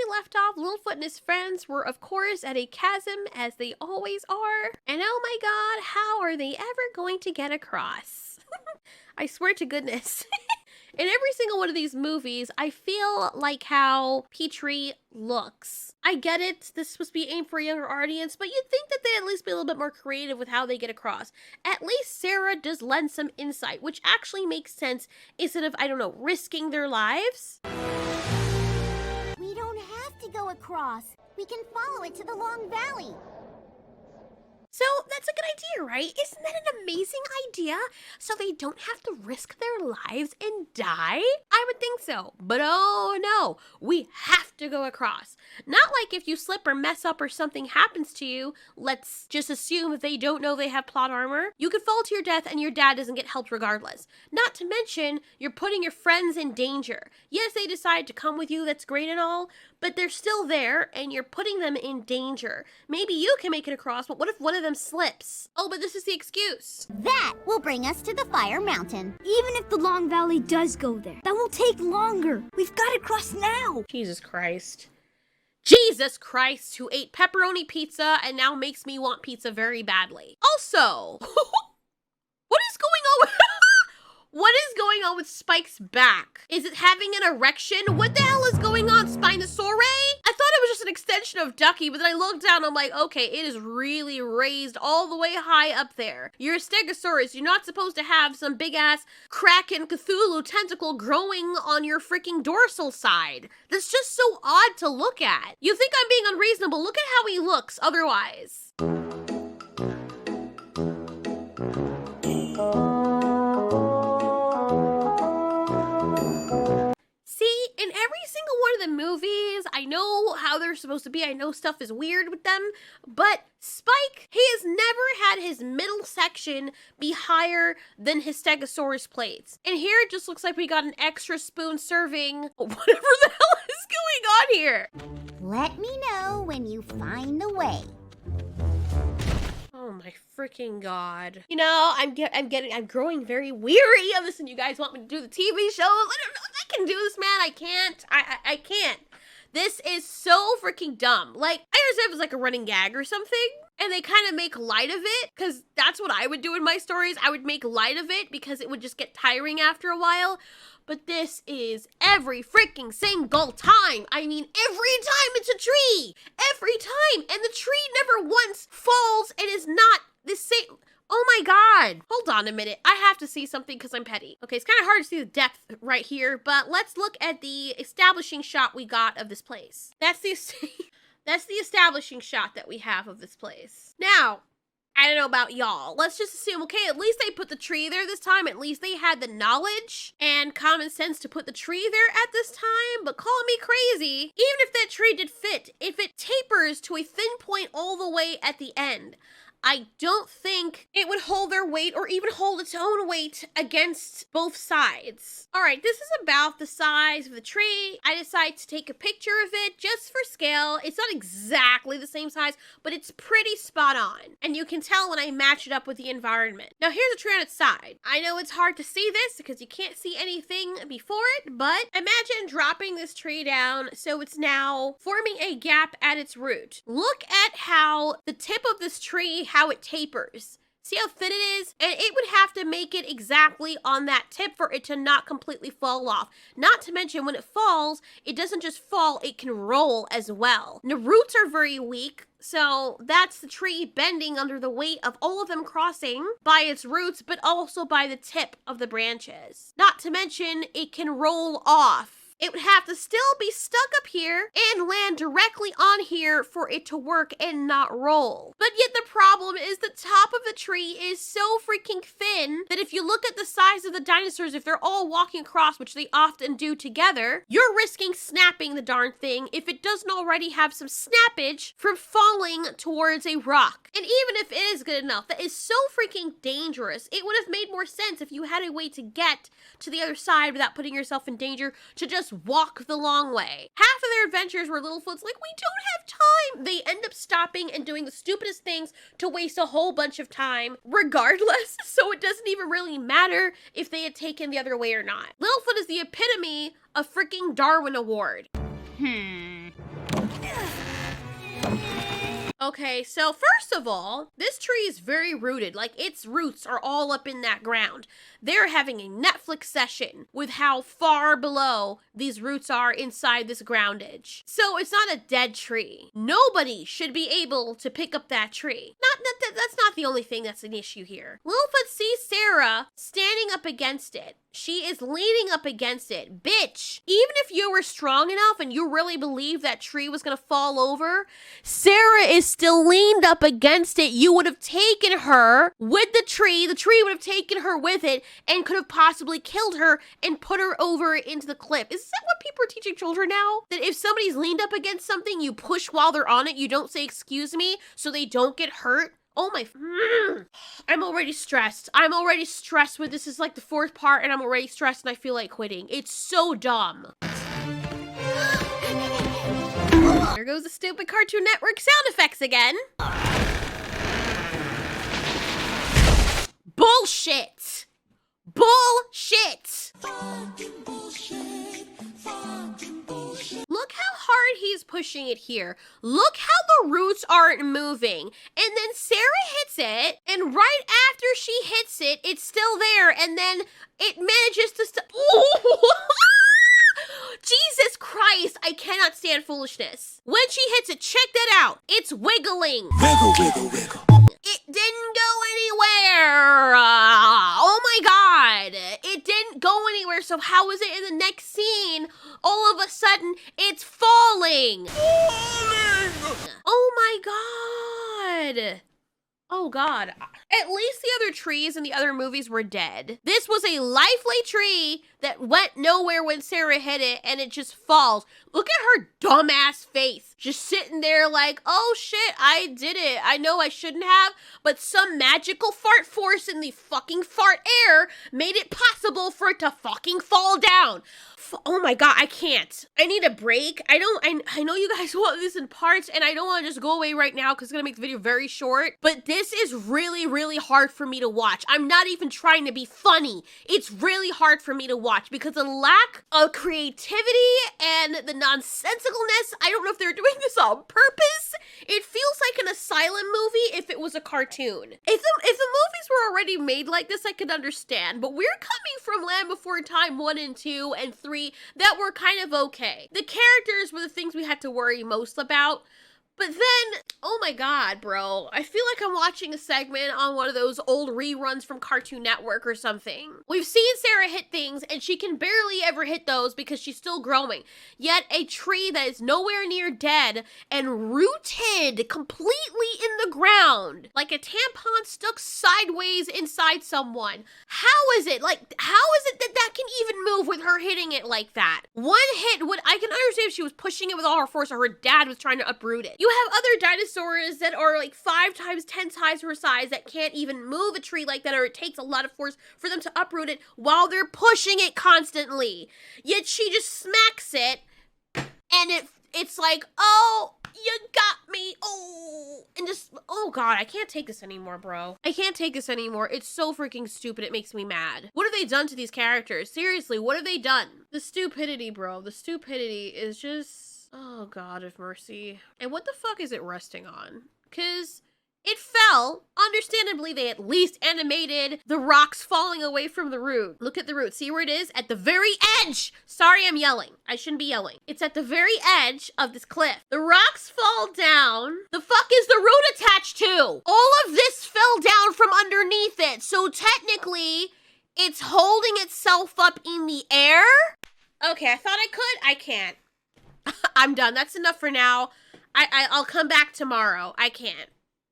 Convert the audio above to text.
we left off, Littlefoot and his friends were, of course, at a chasm, as they always are. And oh my god, how are they ever going to get across? I swear to goodness. In every single one of these movies, I feel like how Petrie looks. I get it, this is supposed to be aimed for a younger audience, but you'd think that they'd at least be a little bit more creative with how they get across. At least Sarah does lend some insight, which actually makes sense instead of, I don't know, risking their lives. We don't have to go across. We can follow it to the Long Valley. So that's a good idea, right? Isn't that an amazing idea? So they don't have to risk their lives and die? I would think so. But oh no, we have to go across. Not like if you slip or mess up or something happens to you, let's just assume that they don't know they have plot armor. You could fall to your death and your dad doesn't get helped regardless. Not to mention, you're putting your friends in danger. Yes, they decide to come with you, that's great and all, but they're still there and you're putting them in danger. Maybe you can make it across, but what if one of them slips? Oh, but this is the excuse. That will bring us to the Fire Mountain. Even if the Long Valley does go there, that will take longer. We've got to cross now. Jesus Christ. Jesus Christ, who ate pepperoni pizza and now makes me want pizza very badly. Also, what is going on with... What is going on with Spike's back? Is it having an erection? What the hell is going on, Spinosaurus? I thought it was just an extension of Ducky, but then I looked down and I'm like, okay, it is really raised all the way high up there. You're a Stegosaurus. You're not supposed to have some big-ass Kraken Cthulhu tentacle growing on your freaking dorsal side. That's just so odd to look at. You think I'm being unreasonable? Look at how he looks otherwise. In every single one of the movies, I know how they're supposed to be. I know stuff is weird with them, but Spike, he has never had his middle section be higher than his Stegosaurus plates. And here it just looks like we got an extra spoon serving whatever the hell is going on here. Let me know when you find the way. Oh my freaking god. You know, I'm growing very weary of this, and you guys want me to do the TV shows. I don't know if I can do this, man. I can't. I can't. This is so freaking dumb. Like, I understand if it's like a running gag or something, and they kind of make light of it, because that's what I would do in my stories. I would make light of it, because it would just get tiring after a while. But this is every freaking single time. I mean, every time it's a tree. Every time. And the tree never once falls and is not the same. Oh my god. Hold on a minute. I have to see something because I'm petty. Okay, it's kind of hard to see the depth right here, but let's look at the establishing shot we got of this place. That's the establishing shot that we have of this place. Now, I don't know about y'all. Let's just assume, okay, at least they put the tree there this time. At least they had the knowledge and common sense to put the tree there at this time. But call me crazy. Even if that tree did fit, if it tapers to a thin point all the way at the end, I don't think it would hold their weight or even hold its own weight against both sides. All right, this is about the size of the tree. I decided to take a picture of it just for scale. It's not exactly the same size, but it's pretty spot on. And you can tell when I match it up with the environment. Now here's a tree on its side. I know it's hard to see this because you can't see anything before it, but imagine dropping this tree down so it's now forming a gap at its root. Look at how the tip of this tree, how it tapers. See how thin it is? And it would have to make it exactly on that tip for it to not completely fall off. Not to mention when it falls, it doesn't just fall, it can roll as well. And the roots are very weak, so that's the tree bending under the weight of all of them crossing by its roots, but also by the tip of the branches. Not to mention, it can roll off. It would have to still be stuck up here and land directly on here for it to work and not roll. But yet the problem is the top of the tree is so freaking thin that if you look at the size of the dinosaurs, if they're all walking across, which they often do together, you're risking snapping the darn thing if it doesn't already have some snappage from falling towards a rock. And even if it is good enough, that is so freaking dangerous. It would have made more sense if you had a way to get to the other side without putting yourself in danger to just walk the long way. Half of their adventures were Littlefoot's like, we don't have time. They end up stopping and doing the stupidest things to waste a whole bunch of time regardless. So it doesn't even really matter if they had taken the other way or not. Littlefoot is the epitome of freaking Darwin Award. Okay, so first of all, this tree is very rooted. Like, its roots are all up in that ground. They're having a Netflix session with how far below these roots are inside this groundage. So it's not a dead tree. Nobody should be able to pick up that tree. That's not the only thing that's an issue here. Littlefoot sees Sarah standing up against it. She is leaning up against it. Bitch, even if you were strong enough and you really believe that tree was gonna fall over, Sarah is still leaned up against it. You would have taken her with the tree would have taken her with it, and could have possibly killed her and put her over into the cliff. Is that what people are teaching children now? That if somebody's leaned up against something, you push while they're on it, you don't say excuse me so they don't get hurt? Oh my, I'm already stressed. I'm already stressed with this is like the fourth part and I'm already stressed and I feel like quitting. It's so dumb. There goes the stupid Cartoon Network sound effects again. Bullshit. Bullshit. Look how hard he's pushing it here. Look how the roots aren't moving. And then Sarah hits it, and right after she hits it, it's still there, and then it manages to stop. Jesus Christ, I cannot stand foolishness. When she hits it, check that out. It's wiggling. Wiggle, wiggle, wiggle. It didn't go anywhere. Oh my God. It didn't go anywhere. So how is it in the next scene, all of a sudden, it's falling? Oh my God. Oh God. At least the other trees in the other movies were dead. This was a lively tree that went nowhere when Sarah hit it and it just falls. Look at her dumbass face. Just sitting there like, oh shit, I did it. I know I shouldn't have, but some magical fart force in the fucking fart air made it possible for it to fucking fall down. Oh my God, I can't. I need a break. I know you guys want this in parts and I don't want to just go away right now because it's going to make the video very short, but this is really, really hard for me to watch. I'm not even trying to be funny. It's really hard for me to watch because the lack of creativity and the nonsensicalness, I don't know if they're doing this on purpose. It feels like an asylum movie if it was a cartoon. If the movies were already made like this, I could understand, but we're coming from Land Before Time 1 and 2 and 3 that were kind of okay. The characters were the things we had to worry most about. But then, oh my God, bro. I feel like I'm watching a segment on one of those old reruns from Cartoon Network or something. We've seen Sarah hit things and she can barely ever hit those because she's still growing. Yet a tree that is nowhere near dead and rooted completely in the ground, like a tampon stuck sideways inside someone. How is it? Like, how is it that that can even move with her hitting it like that? One hit would, I can understand if she was pushing it with all her force or her dad was trying to uproot it. You have other dinosaurs that are like 5 times, 10 times her size that can't even move a tree like that, or it takes a lot of force for them to uproot it while they're pushing it constantly. Yet she just smacks it and it's like, oh, you got me. Oh, and just, oh God, I can't take this anymore, bro. I can't take this anymore. It's so freaking stupid. It makes me mad. What have they done to these characters? Seriously, what have they done? The stupidity, bro. The stupidity is just... oh God of mercy. And what the fuck is it resting on? Because it fell. Understandably, they at least animated the rocks falling away from the root. Look at the root. See where it is? At the very edge. Sorry, I'm yelling. I shouldn't be yelling. It's at the very edge of this cliff. The rocks fall down. The fuck is the root attached to? All of this fell down from underneath it. So technically, it's holding itself up in the air? Okay, I thought I could. I can't. I'm done. That's enough for now. I'll come back tomorrow. I can't.